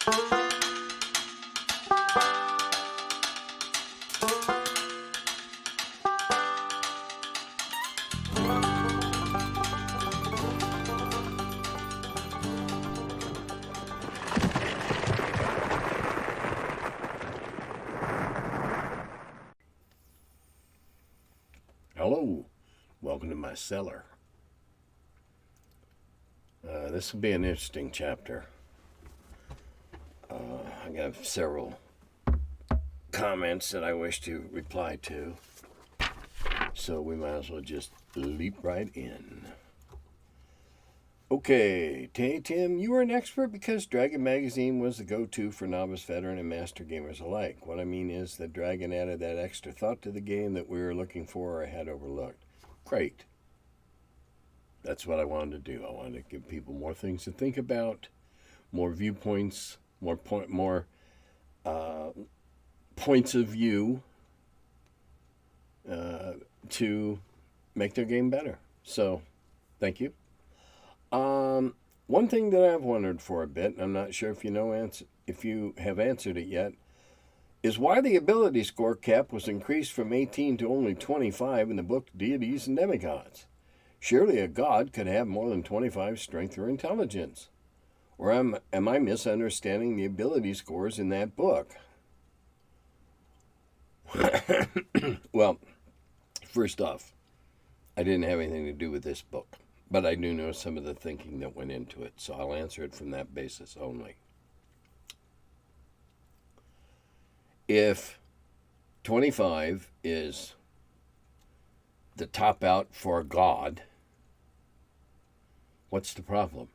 Hello, welcome to my cellar. This will be an interesting chapter. I got several comments that I wish to reply to, so we might as well just leap right in. Okay, Tim, you are an expert because Dragon Magazine was the go-to for novice, veteran, and master gamers alike. What I mean is that Dragon added that extra thought to the game that we were looking for or had overlooked. Great. That's what I wanted to do. I wanted to give people more things to think about, more viewpoints, more points of view to make their game better. So, thank you. One thing that I've wondered for a bit, and I'm not sure if you have answered it yet, is why the ability score cap was increased from 18 to only 25 in the book Deities and Demigods. Surely a god could have more than 25 strength or intelligence. Or am I misunderstanding the ability scores in that book? Well, first off, I didn't have anything to do with this book, but I do know some of the thinking that went into it, so I'll answer it from that basis only. If 25 is the top out for a god, what's the problem?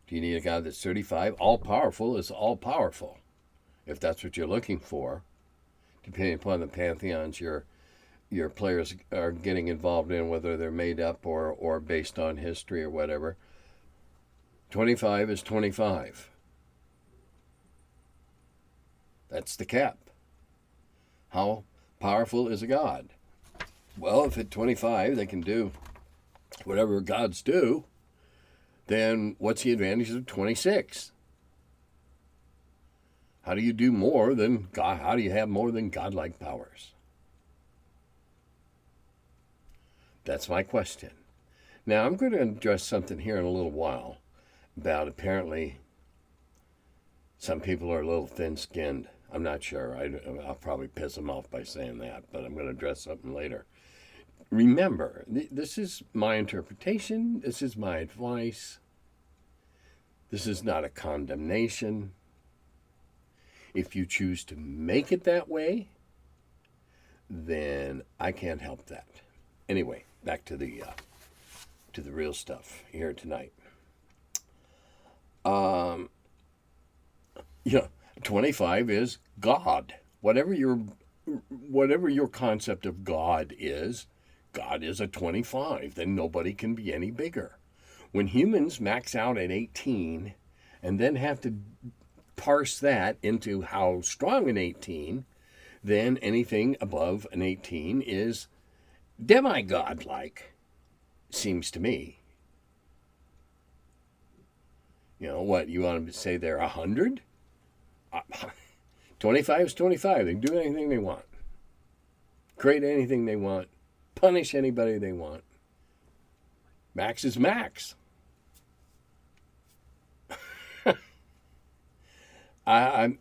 Do you need a god that's 35? All-powerful is all-powerful, if that's what you're looking for, depending upon the pantheons your players are getting involved in, whether they're made up or based on history or whatever. 25 is 25. That's the cap. How powerful is a god? Well, if at 25 they can do whatever gods do, then what's the advantage of 26? How do you do more than God? How do you have more than godlike powers? That's my question. Now, I'm going to address something here in a little while about apparently some people are a little thin-skinned. I'm not sure. I'll probably piss them off by saying that, but I'm going to address something later. Remember, this is my interpretation. This is my advice. This is not a condemnation. If you choose to make it that way, then I can't help that. Anyway, back to the real stuff here tonight. 25 is God. Whatever your concept of God is a 25. Then nobody can be any bigger. When humans max out at 18 and then have to parse that into how strong an 18, then anything above an 18 is demigod-like, seems to me. You know what, you want to say they're 100? 25 is 25. They can do anything they want. Create anything they want. Punish anybody they want. Max is max. I'm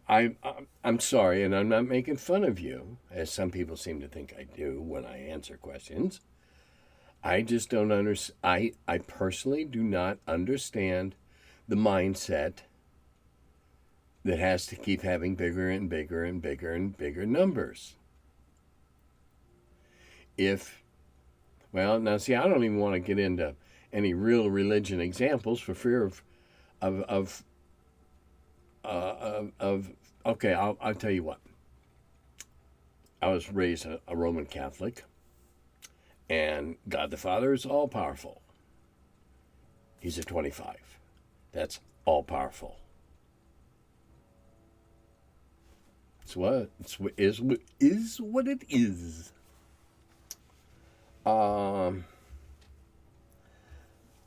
sorry, and I'm not making fun of you, as some people seem to think I do when I answer questions. I just don't understand. I personally do not understand the mindset that has to keep having bigger and bigger and bigger and bigger numbers. Well, now see, I don't even want to get into any real religion examples for fear of okay, I'll tell you what. I was raised a Roman Catholic, and God the Father is all-powerful. He's a 25. That's all-powerful. It is what it is.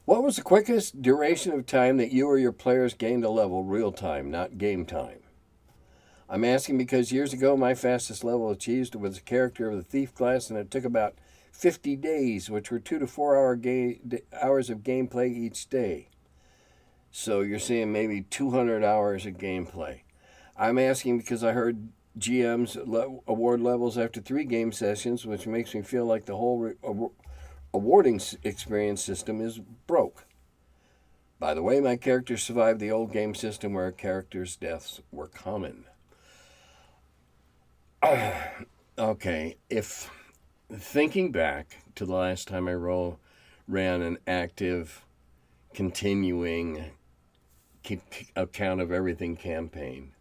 What was the quickest duration of time that you or your players gained a level real time, not game time? I'm asking because years ago my fastest level achieved was a character of the thief class, and it took about 50 days, which were 2 to 4 hours of gameplay each day. So you're saying maybe 200 hours of gameplay. I'm asking because I heard GMs award levels after 3 game sessions, which makes me feel like the whole awarding experience system is broke. By the way, my character survived the old game system where characters' deaths were common. Okay, if thinking back to the last time I ran an active, continuing, keep account of everything campaign,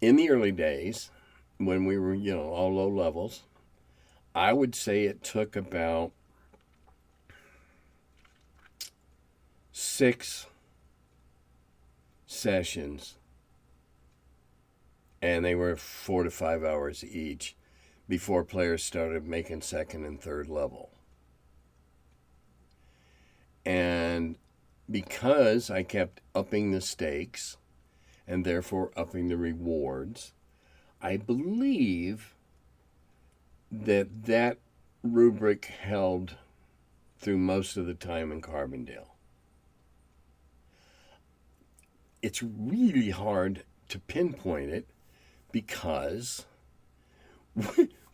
in the early days, when we were, all low levels, I would say it took about 6 sessions, and they were 4 to 5 hours each before players started making second and third level. And because I kept upping the stakes and therefore upping the rewards, I believe that rubric held through most of the time in Carbondale. It's really hard to pinpoint it because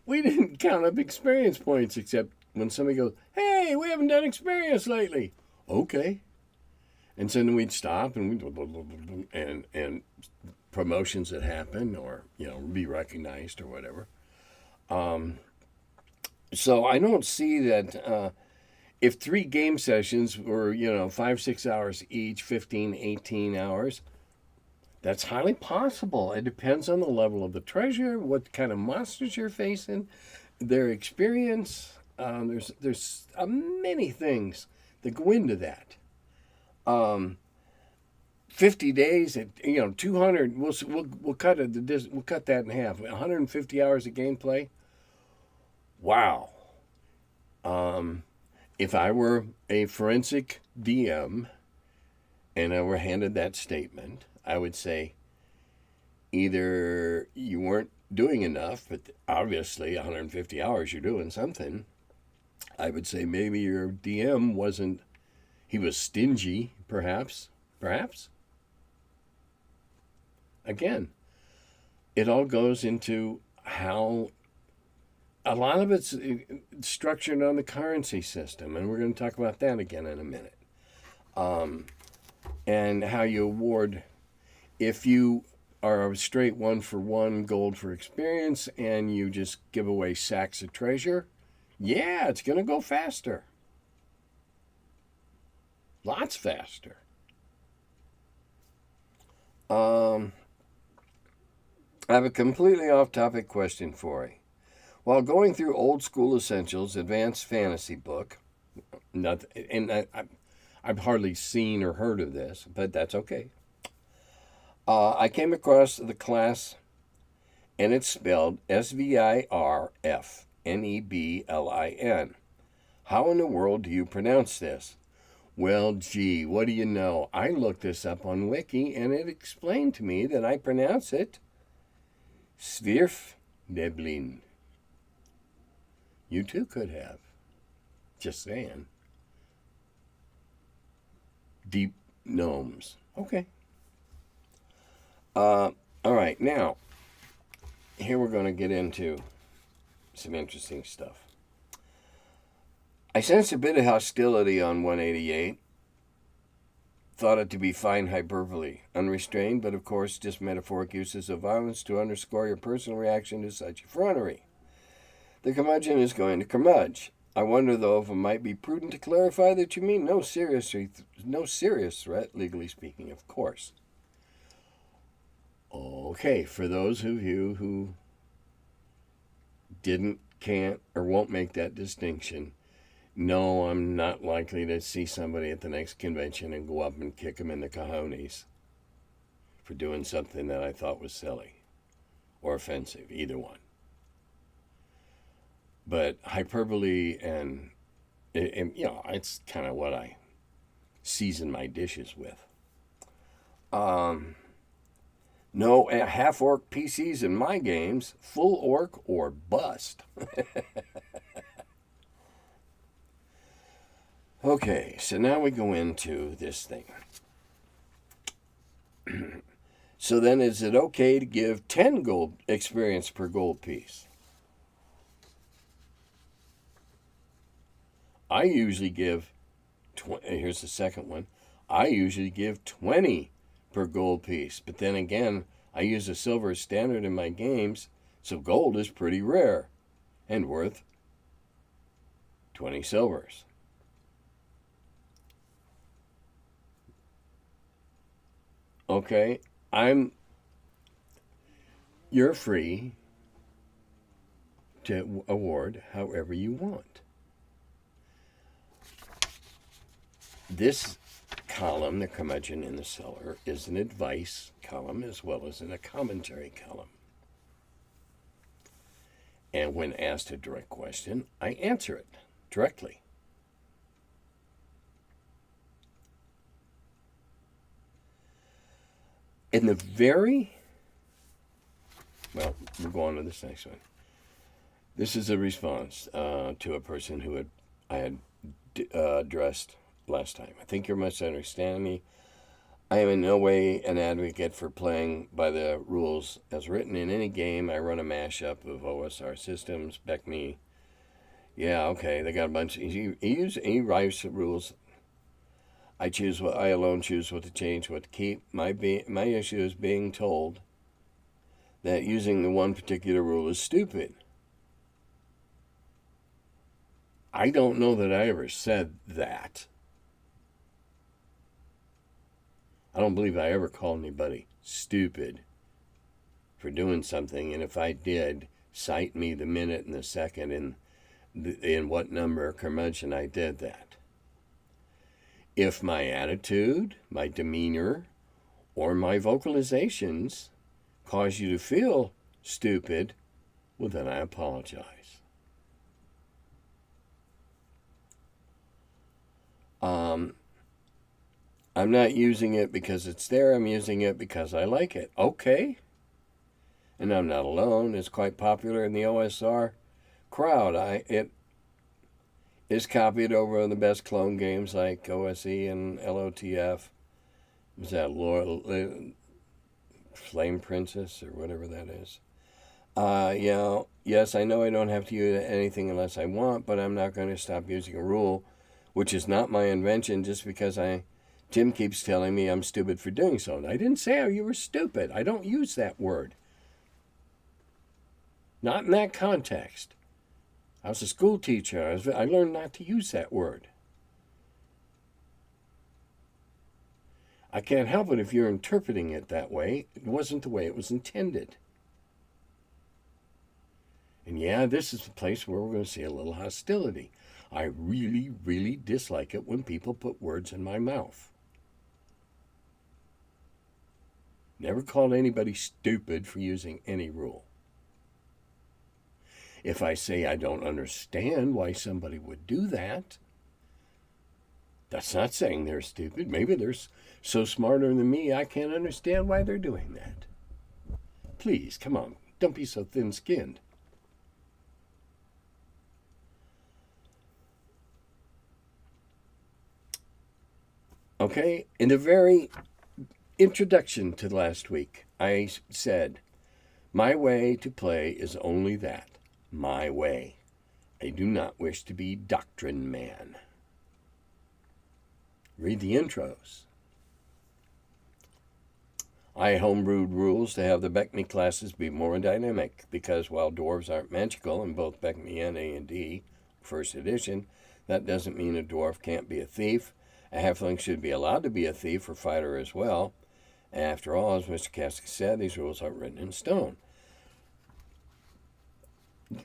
we didn't count up experience points, except when somebody goes, "Hey, we haven't done experience lately." Okay. And so then we'd stop and promotions that happen, or be recognized or whatever. So I don't see that if 3 game sessions were 5-6 hours each, 15, 18 hours, that's highly possible. It depends on the level of the treasure, what kind of monsters you're facing, their experience. There's many things that go into that. 50 days at 200. We'll cut it. We'll cut that in half. 150 hours of gameplay. Wow. If I were a forensic DM and I were handed that statement, I would say either you weren't doing enough, but obviously 150 hours you're doing something. I would say maybe your DM wasn't, he was stingy, perhaps. Again, it all goes into how a lot of it's structured on the currency system, and we're going to talk about that again in a minute. And how you award, if you are a straight 1-for-1 gold for experience and you just give away sacks of treasure, yeah, it's going to go faster. Lots faster. I have a completely off-topic question for you. While going through Old School Essentials, Advanced Fantasy book, I've hardly seen or heard of this, but that's okay. I came across the class, and it's spelled Svirfneblin. How in the world do you pronounce this? Well, gee, what do you know? I looked this up on Wiki, and it explained to me that I pronounce it Svirfneblin. You too could have. Just saying. Deep gnomes. Okay. All right, now, here we're going to get into some interesting stuff. I sensed a bit of hostility on 188. Thought it to be fine hyperbole, unrestrained, but of course just metaphoric uses of violence to underscore your personal reaction to such effrontery. The curmudgeon is going to curmudge. I wonder, though, if it might be prudent to clarify that you mean no serious threat, legally speaking, of course. Okay, for those of you who didn't, can't, or won't make that distinction, no, I'm not likely to see somebody at the next convention and go up and kick them in the cojones for doing something that I thought was silly or offensive, either one. But hyperbole and It's kind of what I season my dishes with. Um, no half orc PCs in my games. Full orc or bust. Okay, so now we go into this thing. So then, is it okay to give 10 gold experience per gold piece? I usually give, here's the second one, I usually give 20 per gold piece. But then again, I use a silver standard in my games, so gold is pretty rare and worth 20 silvers. Okay, you're free to award however you want. This column, the Curmudgeon in the Cellar, is an advice column as well as a commentary column. And when asked a direct question, I answer it directly. In the well, we'll go on to this next one. This is a response to a person who I had addressed last time. I think you're misunderstanding me. I am in no way an advocate for playing by the rules as written in any game. I run a mashup of OSR systems, BECME. Yeah, okay, they got a bunch. He writes the rules. I alone choose what to change, what to keep. My issue is being told that using the one particular rule is stupid. I don't know that I ever said that. I don't believe I ever called anybody stupid for doing something, and if I did, cite me the minute and the second and in what number Curmudgeon I did that. If my attitude, my demeanor, or my vocalizations cause you to feel stupid, well, then I apologize. I'm not using it because it's there. I'm using it because I like it. Okay. And I'm not alone. It's quite popular in the OSR crowd. It is copied over the best clone games like OSE and LOTF. Was that Flame Princess or whatever that is? Yes, I know I don't have to use anything unless I want, but I'm not going to stop using a rule, which is not my invention, just because Tim keeps telling me I'm stupid for doing so. And I didn't say you were stupid. I don't use that word. Not in that context. I was a school teacher. I learned not to use that word. I can't help it if you're interpreting it that way. It wasn't the way it was intended. And yeah, this is the place where we're going to see a little hostility. I really, really dislike it when people put words in my mouth. Never called anybody stupid for using any rule. If I say I don't understand why somebody would do that, that's not saying they're stupid. Maybe they're so smarter than me, I can't understand why they're doing that. Please, come on. Don't be so thin-skinned. Okay, in the very introduction to last week, I said, my way to play is only that, my way. I do not wish to be doctrine man. Read the intros. I homebrewed rules to have the BECME classes be more dynamic, because while dwarves aren't magical in both BECME and A&D, first edition, that doesn't mean a dwarf can't be a thief. A halfling should be allowed to be a thief or fighter as well. After all, as Mr. Cassick said, these rules aren't written in stone.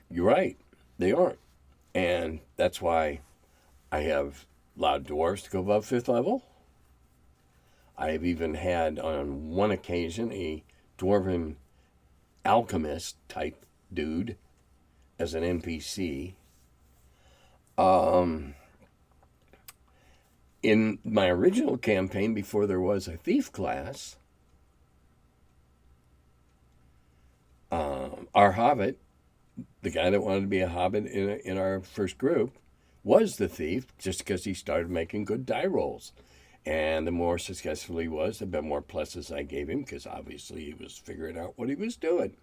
You're right, they aren't. And that's why I have allowed dwarves to go above 5th level. I've even had, on one occasion, a dwarven alchemist type dude as an NPC. in my original campaign, before there was a thief class, our hobbit, the guy that wanted to be a hobbit in our first group, was the thief just because he started making good die rolls. And the more successful he was, the more pluses I gave him, because obviously he was figuring out what he was doing.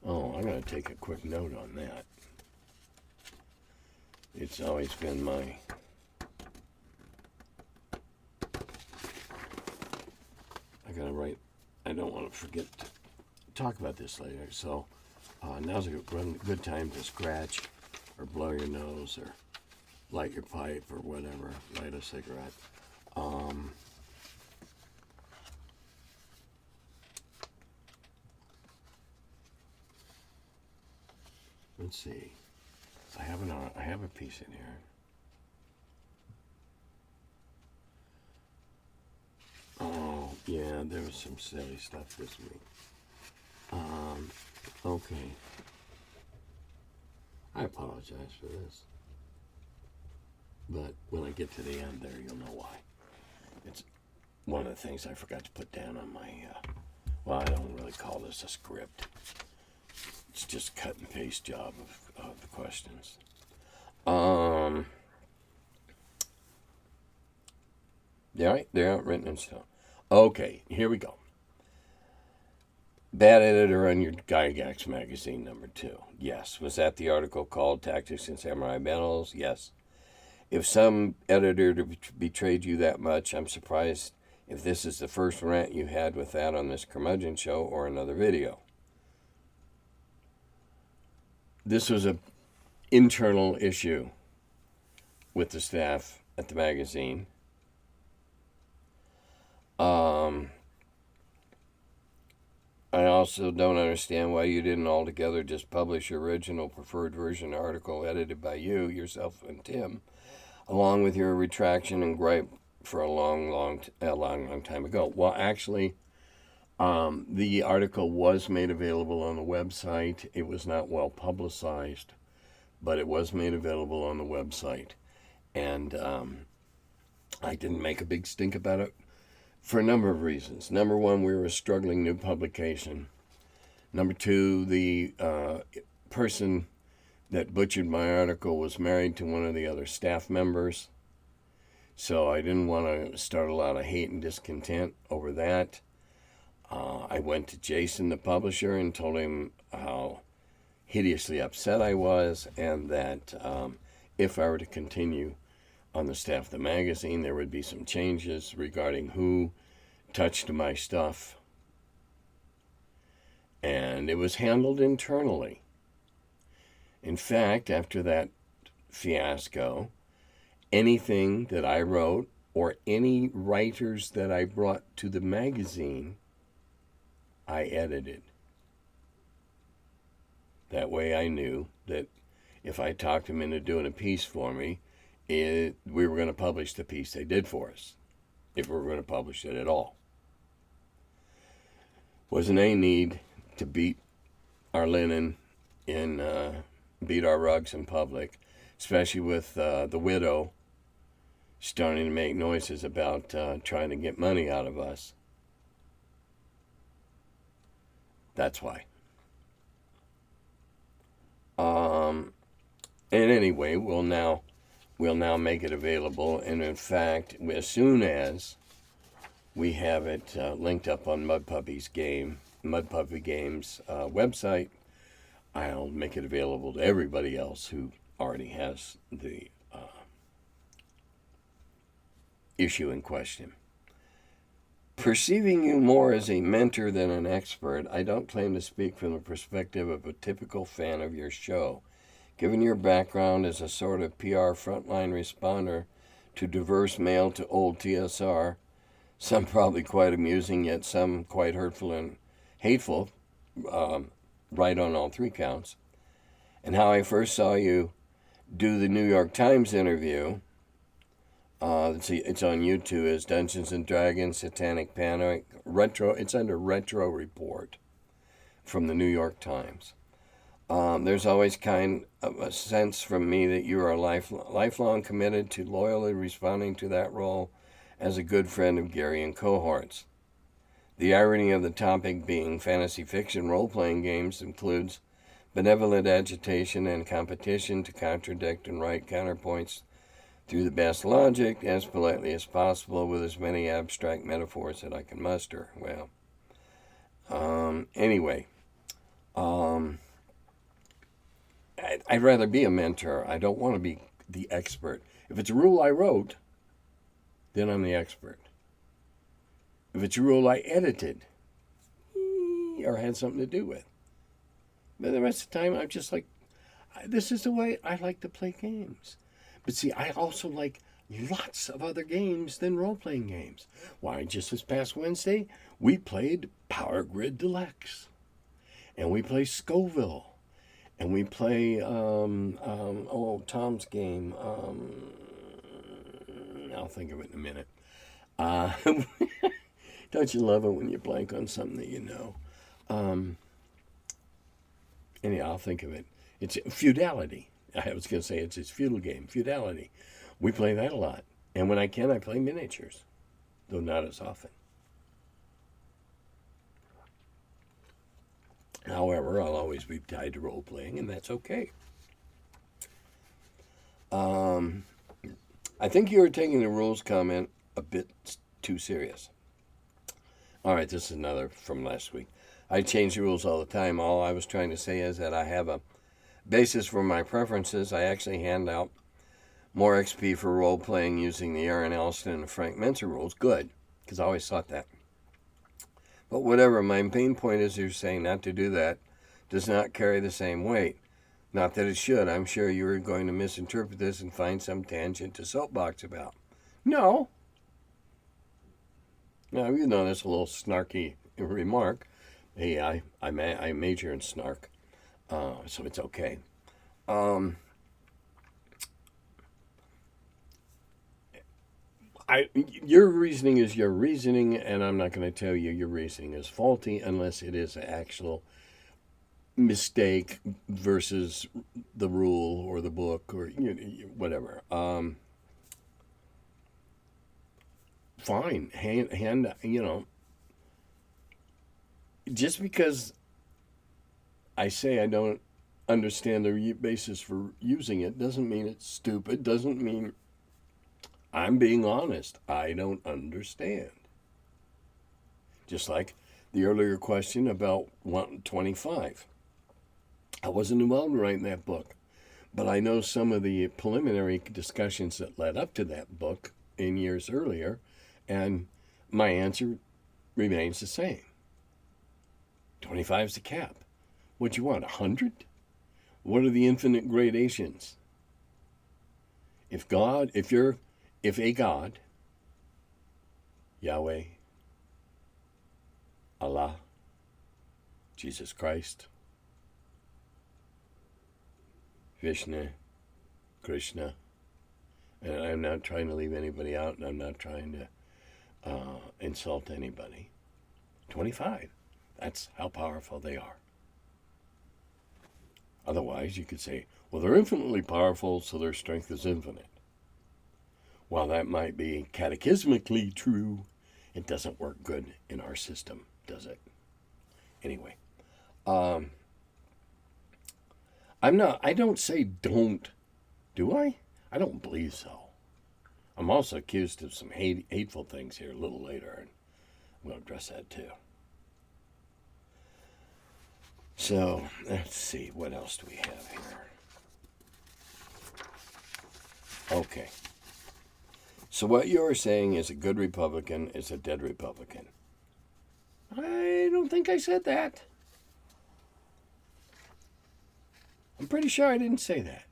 Oh, I'm going to take a quick note on that. It's always been my... I got to write... I don't want to forget to talk about this later, so now's a good time to scratch or blow your nose or light your pipe or whatever, light a cigarette. Let's see. I have a piece in here. Oh, yeah, there was some silly stuff this week. Okay. I apologize for this. But when I get to the end there, you'll know why. It's one of the things I forgot to put down on my, well, I don't really call this a script. It's just a cut and paste job of the questions. They're out written in stone. Okay, here we go. Bad editor on your Gygax magazine, #2. Yes. Was that the article called Tactics and Samurai Battles? Yes. If some editor betrayed you that much, I'm surprised if this is the first rant you had with that on this Curmudgeon show or another video. This was an internal issue with the staff at the magazine. I also don't understand why you didn't altogether just publish your original preferred version article edited by you, yourself, and Tim, along with your retraction and gripe for a long time ago. Well, actually, the article was made available on the website. It was not well publicized, but it was made available on the website. And I didn't make a big stink about it for a number of reasons. Number one, we were a struggling new publication. Number two, the person that butchered my article was married to one of the other staff members. So I didn't want to start a lot of hate and discontent over that. I went to Jason, the publisher, and told him how hideously upset I was, and that if I were to continue on the staff of the magazine, there would be some changes regarding who touched my stuff. And it was handled internally. In fact, after that fiasco, anything that I wrote or any writers that I brought to the magazine, I edited. That way I knew that if I talked them into doing a piece for me, we were going to publish the piece they did for us, if we were going to publish it at all. Wasn't any need to beat our linen beat our rugs in public, especially with the widow starting to make noises about trying to get money out of us. That's why. And anyway, we'll now make it available, and in fact, as soon as we have it linked up on Mud Puppy Games website, I'll make it available to everybody else who already has the issue in question. Perceiving you more as a mentor than an expert, I don't claim to speak from the perspective of a typical fan of your show. Given your background as a sort of PR frontline responder to diverse mail to old TSR, some probably quite amusing, yet some quite hurtful and hateful, right on all three counts, and how I first saw you do the New York Times interview, it's on YouTube as Dungeons and Dragons, Satanic Panic, Retro, it's under Retro Report from the New York Times. There's always kind of a sense from me that you are lifelong committed to loyally responding to that role as a good friend of Gary and cohorts. The irony of the topic being fantasy fiction role-playing games includes benevolent agitation and competition to contradict and write counterpoints through the best logic as politely as possible with as many abstract metaphors that I can muster. Well, anyway, I'd rather be a mentor. I don't want to be the expert. If it's a rule I wrote, then I'm the expert. If it's a rule I edited or had something to do with. But the rest of the time, I'm just like, this is the way I like to play games. But see, I also like lots of other games than role-playing games. Why, just this past Wednesday, we played Power Grid Deluxe. And we play Scoville. And we play, Tom's game. I'll think of it in a minute. Don't you love it when you blank on something that you know? Anyhow, I'll think of it. It's Feudality. I was going to say it's his feudal game, Feudality. We play that a lot. And when I can, I play miniatures, though not as often. However, I'll always be tied to role-playing, and that's okay. I think you are taking the rules comment a bit too serious. All right, this is another from last week. I change the rules all the time. All I was trying to say is that I have a basis for my preferences. I actually hand out more XP for role-playing using the Aaron Elston and Frank Mentor rules. Good, because I always thought that. But whatever, my main point is you're saying not to do that does not carry the same weight. Not that it should. I'm sure you're going to misinterpret this and find some tangent to soapbox about. No. Now, you know that's a little snarky remark. Hey, I major in snark, so it's okay. Your reasoning is your reasoning, and I'm not going to tell you your reasoning is faulty unless it is an actual mistake versus the rule or the book or whatever. Fine, hand just because I say I don't understand the basis for using it doesn't mean it's stupid, doesn't mean I'm being honest. I don't understand. Just like the earlier question about 125. I wasn't involved in writing that book, but I know some of the preliminary discussions that led up to that book in years earlier, and my answer remains the same. 25 is the cap. What do you want, 100? What are the infinite gradations? If a God, Yahweh, Allah, Jesus Christ, Vishnu, Krishna, and I'm not trying to leave anybody out, and I'm not trying to insult anybody. 25. That's how powerful they are. Otherwise, you could say, well, they're infinitely powerful, so their strength is infinite. While that might be catechismically true, it doesn't work good in our system, does it? Anyway, I don't say don't, do I? I don't believe so. I'm also accused of some hateful things here a little later, and I'm going to address that too. So, let's see, what else do we have here? Okay. So what you're saying is a good Republican is a dead Republican. I don't think I said that. I'm pretty sure I didn't say that.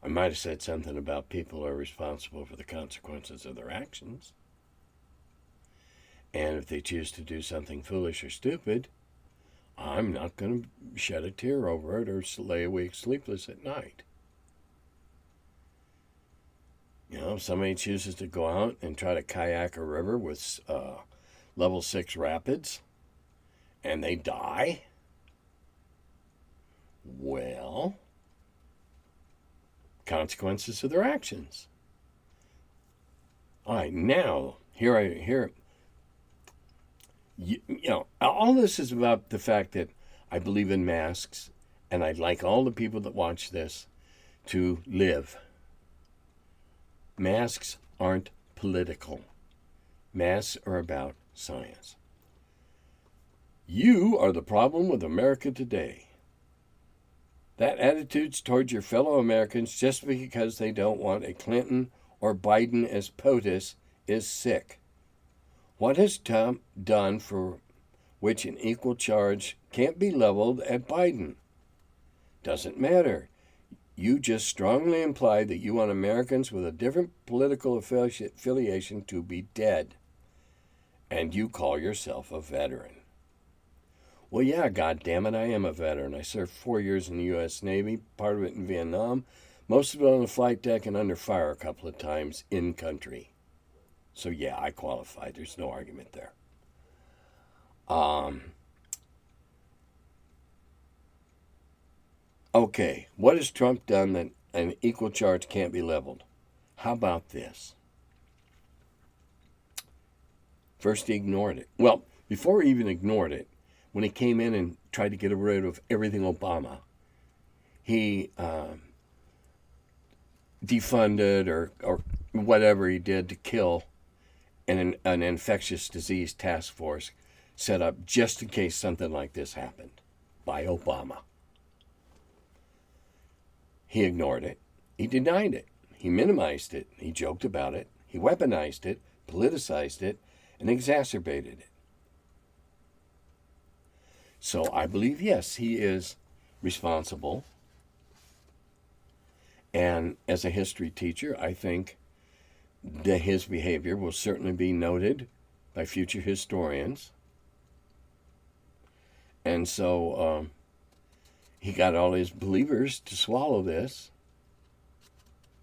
I might have said something about people are responsible for the consequences of their actions. And if they choose to do something foolish or stupid, I'm not going to shed a tear over it or lay awake sleepless at night. If somebody chooses to go out and try to kayak a river with level 6 rapids and they die, well, consequences of their actions. All right, now, all this is about the fact that I believe in masks, and I'd like all the people that watch this to live. Masks aren't political. Masks are about science. You are the problem with America today. That attitude's towards your fellow Americans just because they don't want a Clinton or Biden as POTUS is sick. What has Trump done for which an equal charge can't be leveled at Biden? Doesn't matter. You just strongly implied that you want Americans with a different political affiliation to be dead. And you call yourself a veteran. Well, yeah, goddammit, I am a veteran. I served 4 years in the U.S. Navy, part of it in Vietnam, most of it on the flight deck and under fire a couple of times in country. So, yeah, I qualify. There's no argument there. Okay, what has Trump done that an equal charge can't be leveled? How about this? First, he ignored it. Well, before he even ignored it, when he came in and tried to get rid of everything Obama, he defunded or whatever he did to kill an infectious disease task force set up just in case something like this happened by Obama. He ignored it. He denied it. He minimized it. He joked about it. He weaponized it, politicized it, and exacerbated it. So I believe, yes, he is responsible. And as a history teacher, I think that his behavior will certainly be noted by future historians. And so he got all his believers to swallow this.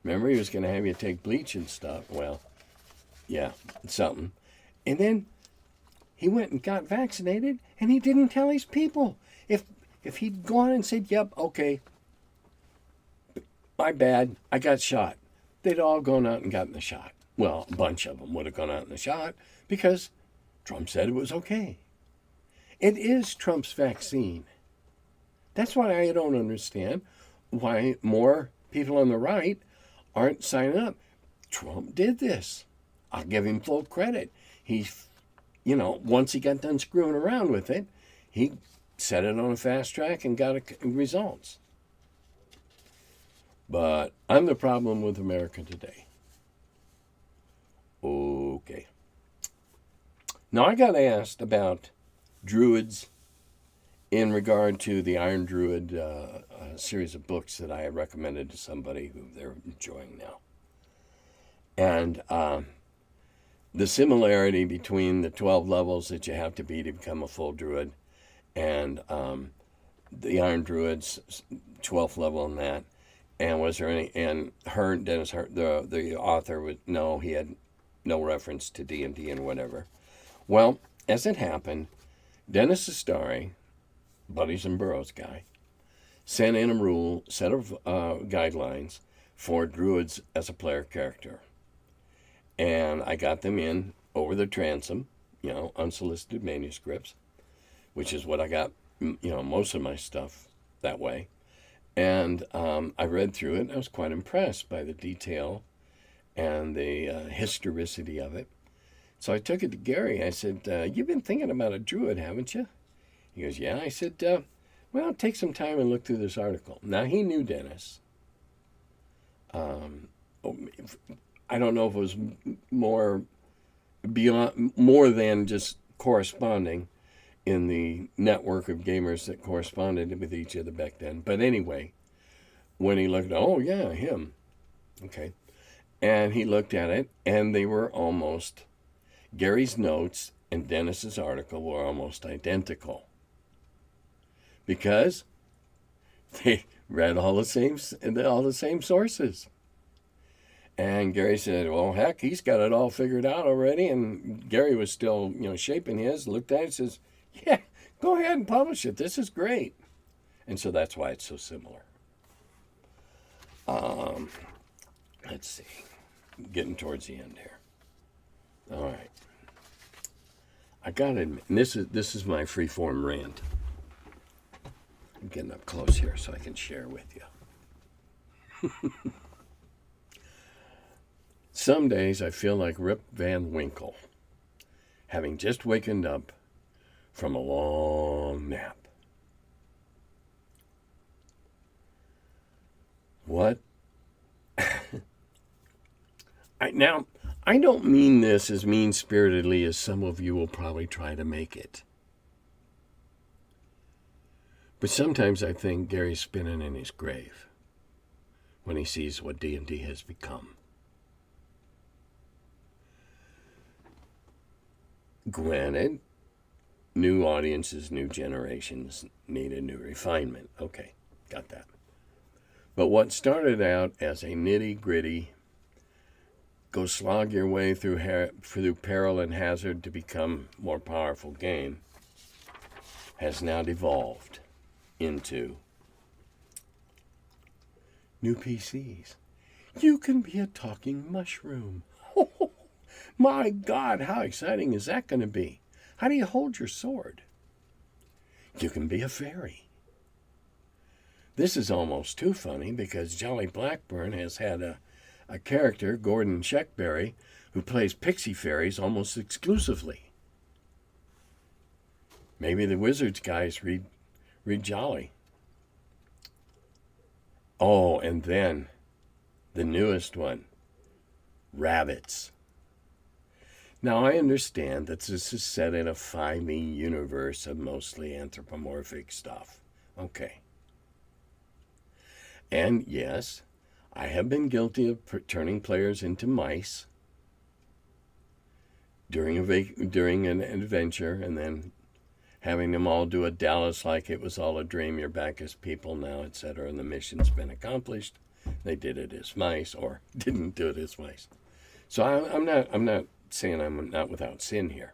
Remember, he was going to have you take bleach and stuff. Well, yeah, something. And then he went and got vaccinated, and he didn't tell his people. If he'd gone and said, yep, okay, my bad, I got shot, they'd all gone out and gotten the shot. Well, a bunch of them would have gone out in the shot because Trump said it was okay. It is Trump's vaccine. That's why I don't understand why more people on the right aren't signing up. Trump did this. I'll give him full credit. Once he got done screwing around with it, he set it on a fast track and got results. But I'm the problem with America today. Okay. Now, I got asked about Druids in regard to the Iron Druid series of books that I had recommended to somebody who they're enjoying now. And the similarity between the 12 levels that you have to be to become a full Druid and the Iron Druid's 12th level in that. And was there any, and Dennis, the author, he had no reference to D&D and whatever. Well, as it happened, Dennis Astari, Buddies and Burroughs guy, sent in a set of guidelines for Druids as a player character. And I got them in over the transom, unsolicited manuscripts, which is what I got, most of my stuff that way. And I read through it, and I was quite impressed by the detail and the historicity of it. So I took it to Gary. I said, you've been thinking about a Druid, haven't you? He goes, yeah. I said, well, take some time and look through this article. Now, he knew Dennis. I don't know if it was more than just corresponding in the network of gamers that corresponded with each other back then. But anyway, when he looked, oh, yeah, him. Okay. And he looked at it, and they were almost, Gary's notes and Dennis's article were almost identical. Because they read all the same sources. And Gary said, well, heck, he's got it all figured out already. And Gary was still, shaping his, looked at it and says, yeah, Go ahead and publish it. This is great. And so that's why it's so similar. Let's see. Getting towards the end here. All right. I gotta admit, and this is my freeform rant. I'm getting up close here so I can share with you. Some days I feel like Rip Van Winkle, having just wakened up from a long nap. What? I don't mean this as mean-spiritedly as some of you will probably try to make it. But sometimes I think Gary's spinning in his grave when he sees what D&D has become. Granted, new audiences, new generations need a new refinement. Okay, got that. But what started out as a nitty-gritty, go slog your way through peril and hazard to become more powerful game, has now devolved into new PCs. You can be a talking mushroom. My God, how exciting is that going to be? How do you hold your sword? You can be a fairy. This is almost too funny because Jolly Blackburn has had a character, Gordon Sheckberry, who plays pixie fairies almost exclusively. Maybe the Wizards guys read Jolly. Oh, and then the newest one, rabbits. Now, I understand that this is set in a 5e universe of mostly anthropomorphic stuff. Okay. And yes, I have been guilty of turning players into mice during an adventure and then having them all do a Dallas like it was all a dream, you're back as people now, etc., and the mission's been accomplished. They did it as mice or didn't do it as mice. So I'm not saying I'm not without sin here.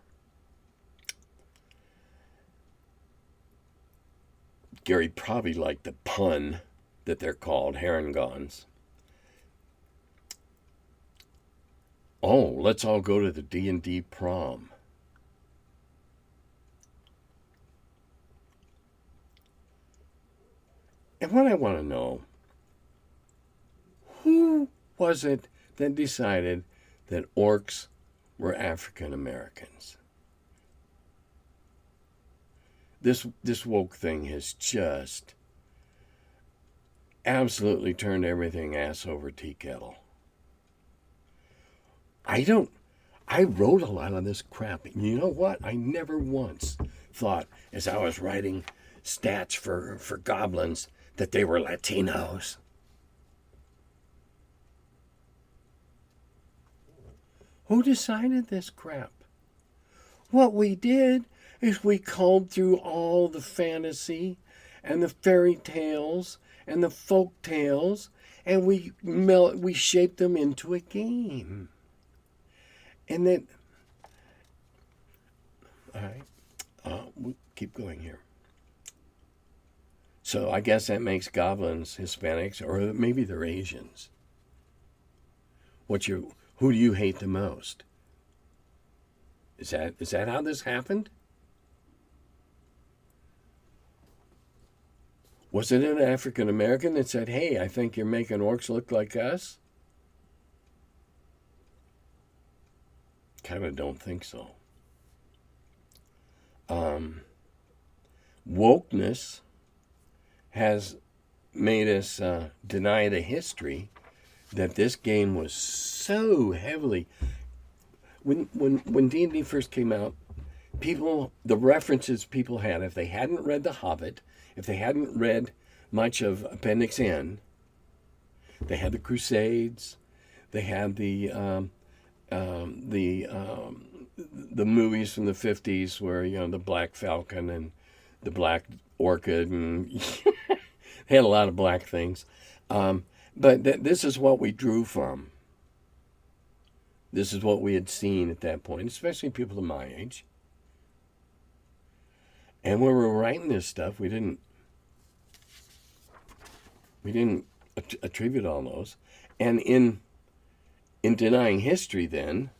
Gary probably liked the pun that they're called herringons. Oh, let's all go to the D&D prom. And what I want to know, who was it that decided that orcs were African Americans? This woke thing has just absolutely turned everything ass over tea kettle. I wrote a lot of this crap. And you know what? I never once thought, as I was writing stats for goblins, that they were Latinos. Who decided this crap? What we did is we culled through all the fantasy and the fairy tales and the folk tales, and we shaped them into a game. And then, all right, we'll keep going here. So I guess that makes goblins Hispanics, or maybe they're Asians. Who do you hate the most? Is that how this happened? Was it an African American that said, "Hey, I think you're making orcs look like us"? Kind of don't think so. Wokeness has made us deny the history that this game was so heavily. When D&D first came out, the references people had, if they hadn't read The Hobbit, if they hadn't read much of Appendix N, they had the Crusades, they had the movies from the 50s where, the Black Falcon and the Black Orchid, and they had a lot of black things. But this is what we drew from. This is what we had seen at that point, especially people of my age. And when we were writing this stuff, we didn't attribute all those. And in denying history, then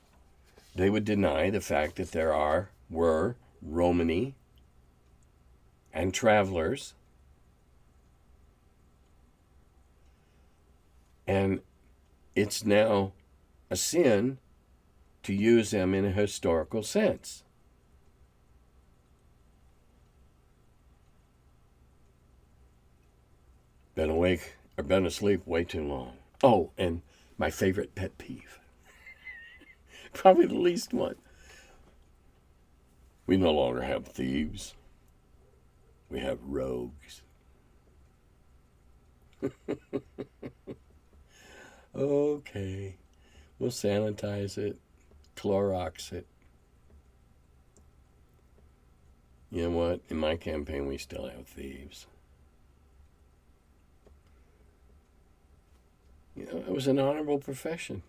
they would deny the fact that were Romani and travelers, and it's now a sin to use them in a historical sense. Been awake or been asleep way too long. Oh, and my favorite pet peeve. Probably the least one. We no longer have thieves. We have rogues. Okay. We'll sanitize it, Clorox it. You know what? In my campaign, we still have thieves. You know, it was an honorable profession.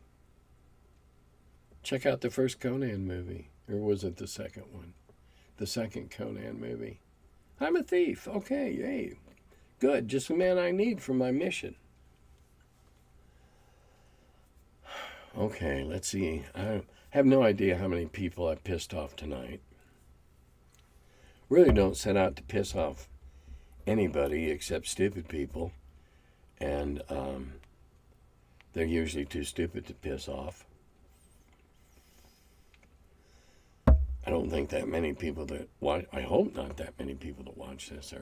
Check out the first Conan movie. Or was it the second one? The second Conan movie. I'm a thief. Okay, yay. Good. Just the man I need for my mission. Okay, let's see. I have no idea how many people I pissed off tonight. Really don't set out to piss off anybody except stupid people. And they're usually too stupid to piss off. I don't think that many people that watch, I hope not that many people that watch this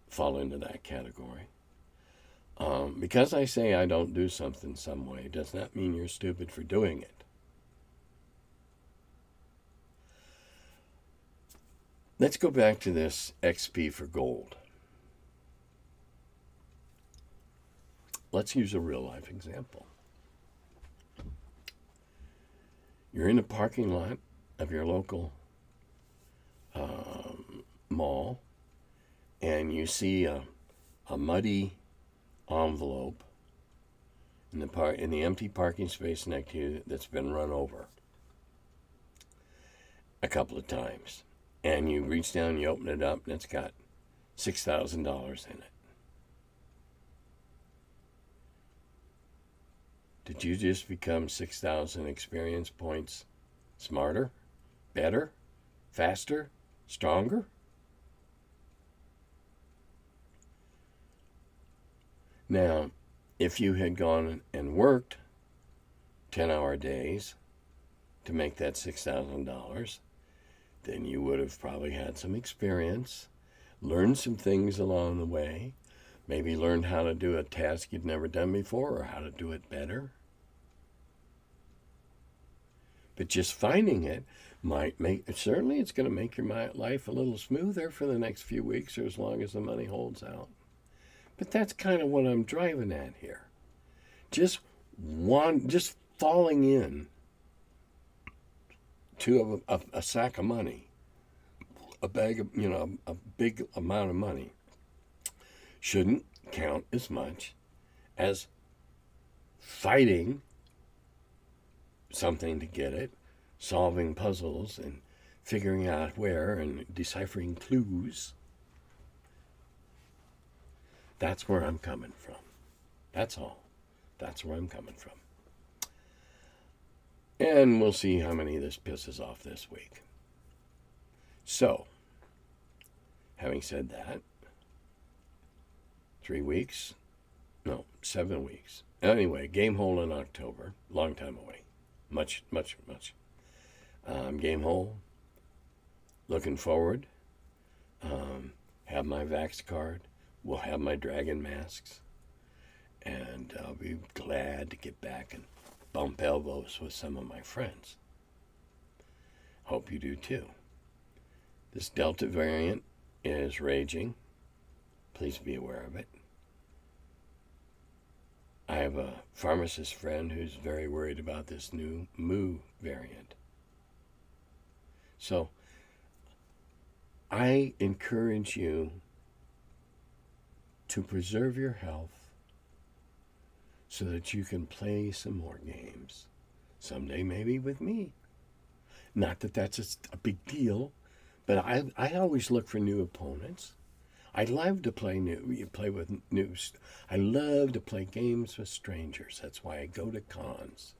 fall into that category. Because I say I don't do something some way does not mean you're stupid for doing it. Let's go back to this XP for gold. Let's use a real life example. You're in the parking lot of your local mall, and you see a muddy envelope in the empty parking space next to you that's been run over a couple of times. And you reach down and you open it up, and it's got $6,000 in it. Did you just become 6,000 experience points smarter, better, faster, stronger? Now, if you had gone and worked 10-hour days to make that $6,000, then you would have probably had some experience, learned some things along the way, maybe learned how to do a task you'd never done before or how to do it better. But just finding it might certainly it's going to make your life a little smoother for the next few weeks or as long as the money holds out. But that's kind of what I'm driving at here. Just falling in to a sack of money, a bag of, a big amount of money shouldn't count as much as fighting something to get it, solving puzzles and figuring out where and deciphering clues. That's where I'm coming from. That's all. That's where I'm coming from. And we'll see how many of this pisses off this week. So, having said that, 7 weeks. Anyway, game hole in October. Long time away. Much. Game hole. Looking forward. Have my Vax card. We'll have my dragon masks. And I'll be glad to get back and bump elbows with some of my friends. Hope you do too. This Delta variant is raging. Please be aware of it. I have a pharmacist friend who's very worried about this new Mu variant. So I encourage you to preserve your health so that you can play some more games. Someday maybe with me. Not that that's a big deal, But I always look for new opponents. I love to play with new. I love to play games with strangers. That's why I go to cons.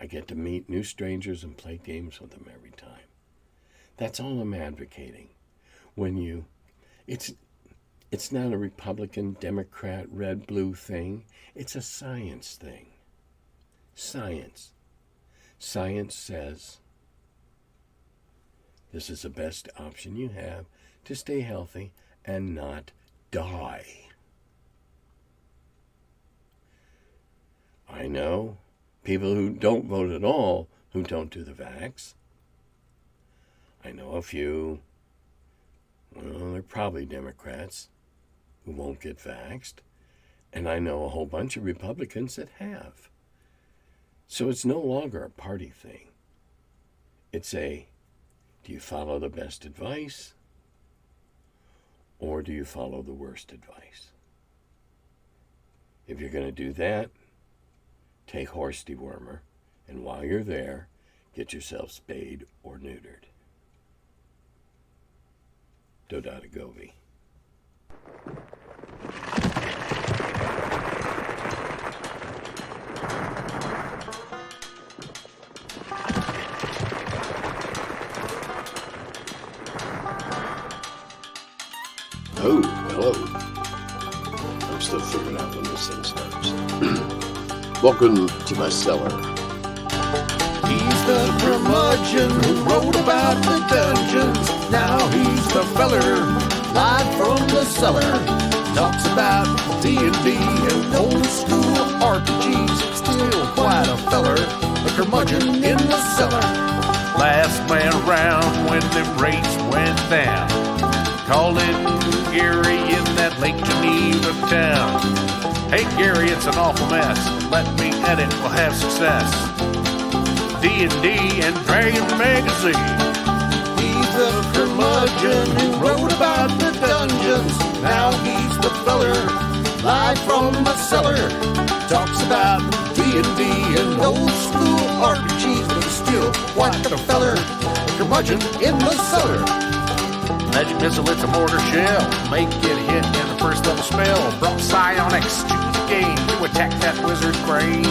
I get to meet new strangers and play games with them every time. That's all I'm advocating. It's not a Republican, Democrat, red, blue thing. It's a science thing. Science. Science says this is the best option you have to stay healthy and not die. I know people who don't vote at all who don't do the vax. I know a few, well, they're probably Democrats who won't get vaxxed. And I know a whole bunch of Republicans that have. So it's no longer a party thing. It's do you follow the best advice? Or do you follow the worst advice? If you're going to do that, take horse dewormer, and while you're there, get yourself spayed or neutered. Dodata Govi. Oh, hello. I'm still figuring out when this thing starts. Welcome to my cellar. He's the curmudgeon who wrote about the dungeons. Now he's the feller, live from the cellar. Talks about D&D and old school RPGs. Still quite a feller, the curmudgeon in the cellar. Last man around when the rates went down. Calling Gary in that Lake Geneva town. Hey Gary, it's an awful mess. Let me edit, we'll have success. D&D and Dragon Magazine. He's the curmudgeon who wrote about the dungeons. Now he's the feller, live from the cellar. Talks about D&D and old school RPGs, but he's still quite the feller, the curmudgeon in the cellar. Magic missile, it's a mortar shell. Make it hit in the first level spell. Brought psionics to the game to attack that wizard's brain.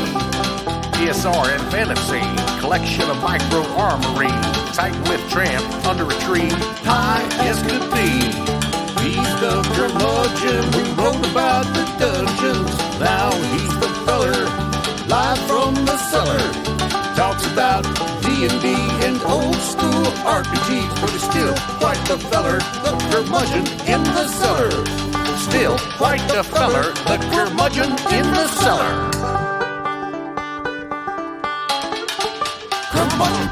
ESR and fantasy, collection of micro armory. Titan with tramp under a tree, high as could be. He's the curmudgeon who wrote about the dungeons. Now he's the feller, live from the cellar. Talks about D&D and old school RPGs, but he's still quite the feller, the curmudgeon in the cellar. Still quite the feller, the curmudgeon in the cellar. Curmudgeon.